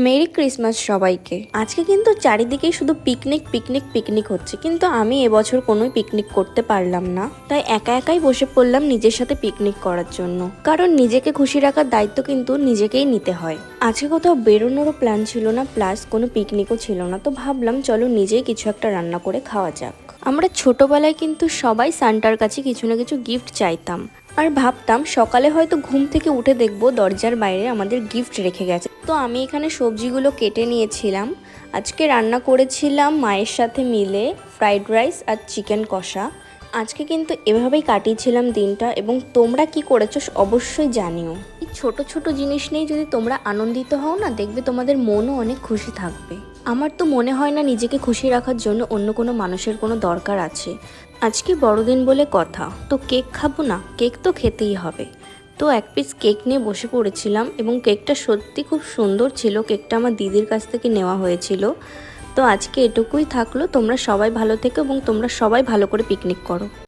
Merry Christmas সবাইকে। আজকে কিন্তু চারিদিকেই শুধু পিকনিক পিকনিক পিকনিক হচ্ছে, কিন্তু আমি এবছর কোনো পিকনিক করতে পারলাম না। তাই একা একাই বসে পড়লাম নিজের সাথে পিকনিক করার জন্য, কারণ নিজেকে খুশি রাখার দায়িত্ব কিন্তু নিজেকেই নিতে হয়। আজকে কোথাও বেরোনোরও প্ল্যান ছিল না, প্লাস কোনো পিকনিকও ছিল না, তো ভাবলাম চলো নিজেই কিছু একটা রান্না করে খাওয়া যাক। আমরা ছোটবেলায় কিন্তু সবাই সান্টার কাছে কিছু না কিছু গিফট চাইতাম, আর ভাবতাম সকালে হয়তো ঘুম থেকে উঠে দেখবো দরজার বাইরে আমাদের গিফট রেখে গেছে। তো আমি এখানে সবজিগুলো কেটে নিয়েছিলাম। আজকে রান্না করেছিলাম মায়ের সাথে মিলে ফ্রাইড রাইস আর চিকেন কষা। আজকে কিন্তু এভাবেই কাটিয়েছিলাম দিনটা, এবং তোমরা কি করেছো অবশ্যই জানিও। এই ছোট ছোট জিনিস নিয়ে যদি তোমরা আনন্দিত হও না, দেখবে তোমাদের মনও অনেক খুশি থাকবে। আমার তো মনে হয় না নিজেকে খুশি রাখার জন্য অন্য কোনো মানুষের কোনো দরকার আছে। আজকে বড়দিন বলে কথা, তো কেক খাবো না? কেক তো খেতেই হবে। তো এক পিস কেক নিয়ে বসে পড়েছিলাম, এবং কেকটা সত্যি খুব সুন্দর ছিল। কেকটা আমার দিদির কাছ থেকে নেওয়া হয়েছিল। তো আজকে এটুকুই থাকলো। তোমরা সবাই ভালো থেকো এবং তোমরা সবাই ভালো করে পিকনিক করো।